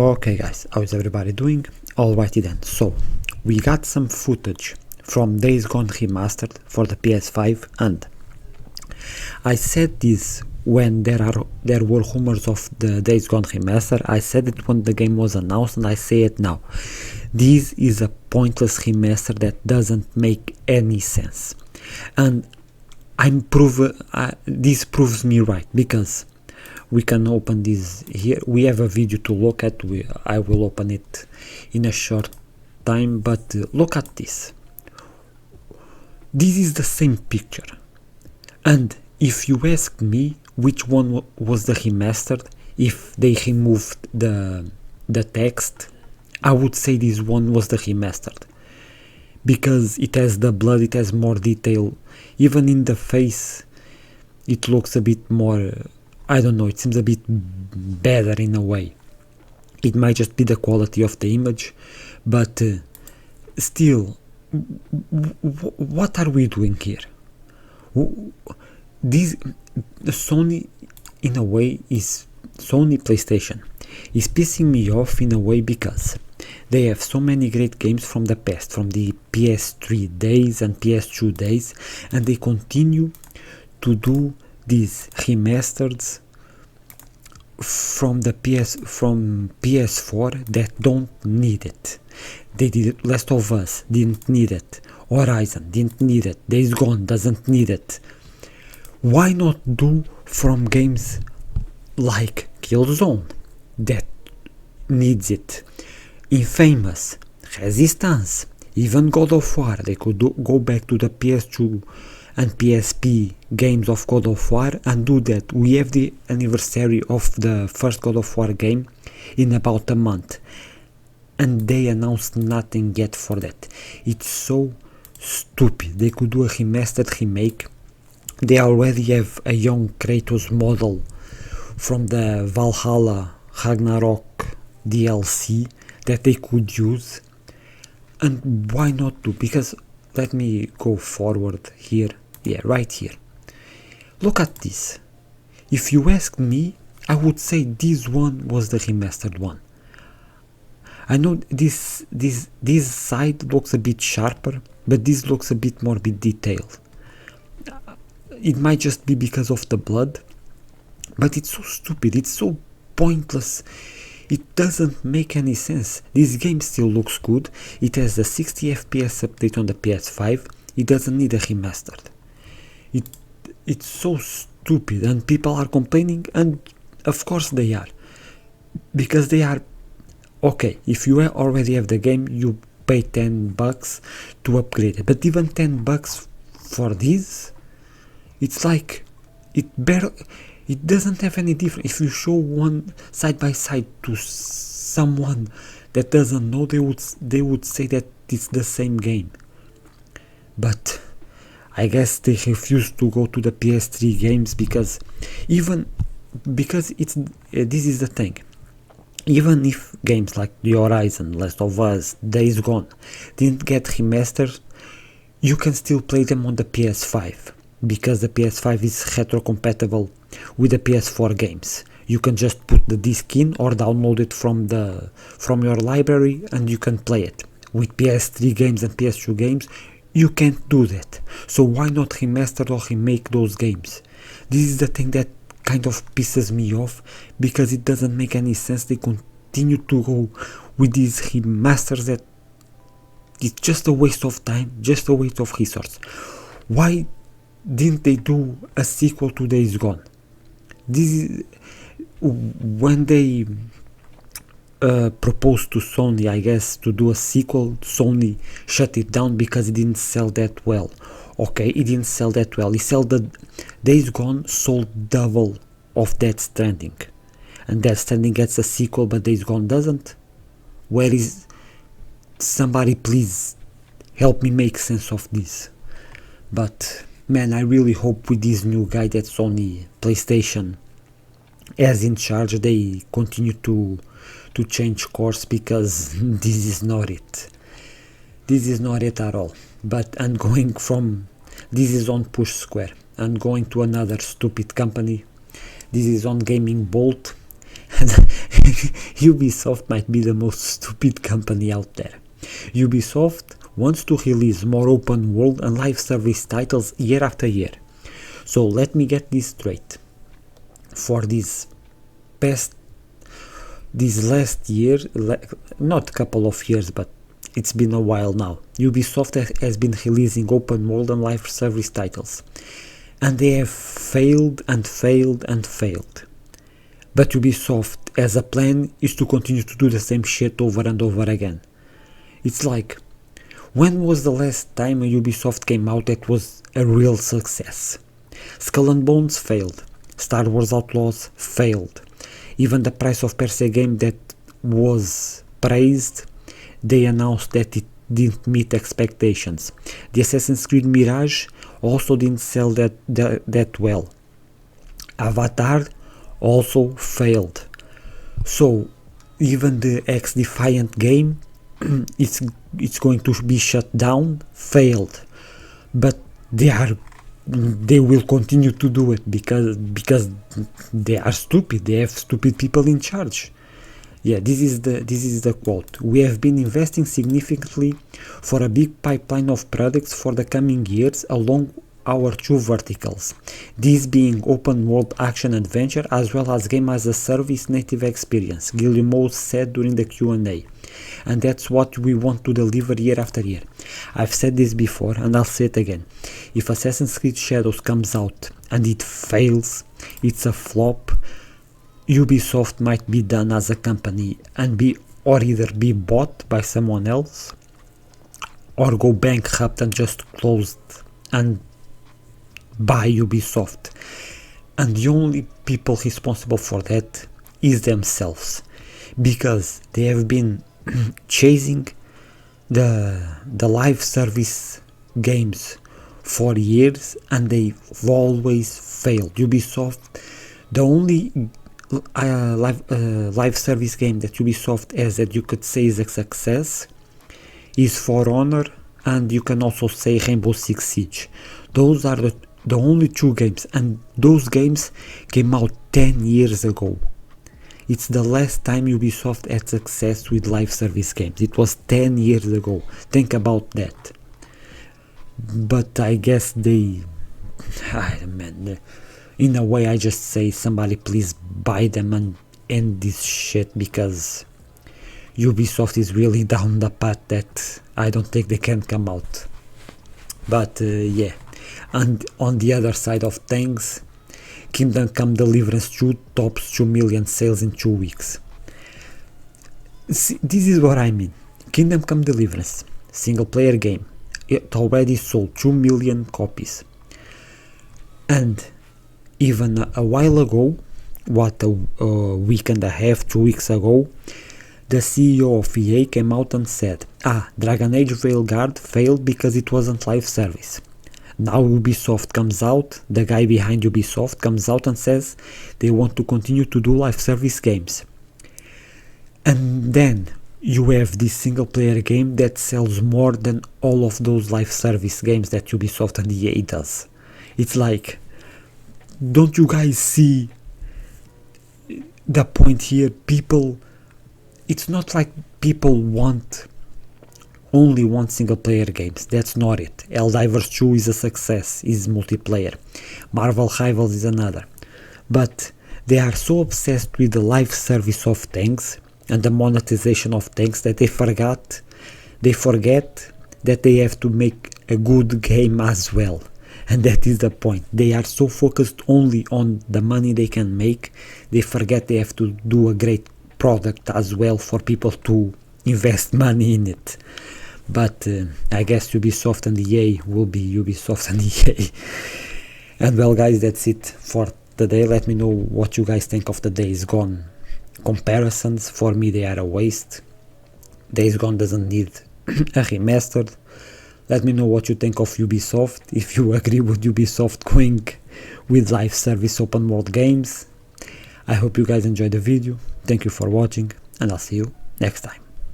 Okay guys, how is everybody doing? Alrighty then, so we got some footage from Days Gone Remastered for the PS5, and I said this when there were rumors of the Days Gone Remaster. I said it when the game was announced, and I say it now. This is a pointless remaster that doesn't make any sense, and this proves me right, because we can open this here. We have a video to look at. I will open it in a short time, but look at this. This is the same picture, and if you ask me which one was the remastered, if they removed the text, I would say this one was the remastered, because it has the blood, it has more detail, even in the face it looks a bit more, I don't know, it seems a bit better in a way. It might just be the quality of the image, but still, what are we doing here? This Sony, in a way, is Sony PlayStation is pissing me off in a way, because they have so many great games from the past, from the PS3 days and PS2 days, and they continue to do these remasters from PS4 that don't need it. They did it. Last of Us didn't need it. Horizon didn't need it. Days Gone doesn't need it. Why not do from games like Killzone that needs it? Infamous, Resistance, even God of War. They could go back to the PS2 and PSP games of God of War and do that. We have the anniversary of the first God of War game in about a month, and they announced nothing yet for that. It's so stupid. They could do a remastered remake. They already have a young Kratos model from the Valhalla Ragnarok DLC that they could use, and why not do? Because let me go forward here. Yeah, right here. Look at this. If you ask me, I would say this one was the remastered one. I know this side looks a bit sharper, but this looks a bit more detailed. It might just be because of the blood, but it's so stupid. It's so pointless. It doesn't make any sense. This game still looks good. It has the 60 FPS update on the PS5. It doesn't need a remastered. It's so stupid, and people are complaining, and of course they are, because they are. Okay, if you already have the game, you pay $10 to upgrade it, but even $10 for this, it's like it doesn't have any difference. If you show one side by side to someone that doesn't know, they would say that it's the same game. But I guess they refuse to go to the PS3 games, because this is the thing. Even if games like the Horizon, Last of Us, Days Gone didn't get remastered, you can still play them on the PS5, because the PS5 is retro-compatible with the PS4 games. You can just put the disc in or download it from your library, and you can play it. With PS3 games and PS2 games, you can't do that. So why not remaster or remake those games? This is the thing that kind of pisses me off, because it doesn't make any sense. They continue to go with these remasters that it's just a waste of time, just a waste of resource. Why didn't they do a sequel to Days Gone? This is when they proposed to Sony, I guess, to do a sequel. Sony shut it down because it didn't sell that well. Okay, it didn't sell that well. The Days Gone sold double of Death Stranding, and Death Stranding gets a sequel, but Days Gone doesn't. Where is somebody? Please help me make sense of this. But man, I really hope with this new guy that Sony PlayStation has in charge, they continue to change course, because this is not it. This is not it at all. But I'm going from, this is on Push Square, I'm going to another stupid company. This is on Gaming Bolt, Ubisoft might be the most stupid company out there. Ubisoft wants to release more open world and live service titles year after year. So let me get this straight. For this last year, not couple of years, but it's been a while now, Ubisoft has been releasing open world and live service titles, and they have failed and failed and failed. But Ubisoft as a plan is to continue to do the same shit over and over again. It's like, when was the last time a Ubisoft came out that was a real success? Skull and Bones failed, Star Wars Outlaws failed, even the Price of Persia game that was praised, they announced that it didn't meet expectations. The Assassin's Creed Mirage also didn't sell that well. Avatar also failed. So even the X-Defiant game, it's going to be shut down, failed. But they will continue to do it because they are stupid. They have stupid people in charge. Yeah, this is the quote. We have been investing significantly for a big pipeline of products for the coming years along our two verticals, these being open world action adventure as well as game as a service native experience, Guillemot said during the Q&A. And that's what we want to deliver year after year. I've said this before and I'll say it again. If Assassin's Creed Shadows comes out and it fails, it's a flop, Ubisoft might be done as a company and either be bought by someone else or go bankrupt and just closed and buy Ubisoft. And the only people responsible for that is themselves, because they have been chasing the live service games for years and they've always failed. Ubisoft, the only live service game that Ubisoft has that you could say is a success is For Honor, and you can also say Rainbow Six Siege. Those are the only two games, and those games came out 10 years ago. It's the last time Ubisoft had success with live service games. It was 10 years ago. Think about that. But I guess in a way I just say, somebody please buy them and end this shit, because Ubisoft is really down the path that I don't think they can come out. But yeah, and on the other side of things, Kingdom Come Deliverance 2 tops 2 million sales in 2 weeks. See, this is what I mean. Kingdom Come Deliverance, single player game, it already sold 2 million copies. And even a while ago, a week and a half, 2 weeks ago, the CEO of EA came out and said, Dragon Age Veilguard failed because it wasn't live service. Now Ubisoft comes out, the guy behind Ubisoft comes out and says they want to continue to do live service games. And then you have this single player game that sells more than all of those live service games that Ubisoft and EA does. It's like, don't you guys see the point here? It's not like people only want single player games. That's not it. Helldivers 2 is a success, is multiplayer. Marvel Rivals is another. But they are so obsessed with the live service of things and the monetization of things that they forget that they have to make a good game as well. And that is the point. They are so focused only on the money they can make, they forget they have to do a great product as well for people to invest money in it. But I guess Ubisoft and EA will be Ubisoft and EA. And well guys, that's it for today. Let me know what you guys think of the Days Gone comparisons. For me they are a waste. Days Gone doesn't need a remastered. Let me know what you think of Ubisoft, if you agree with Ubisoft going with live service open world games. I hope you guys enjoyed the video. Thank you for watching, and I'll see you next time.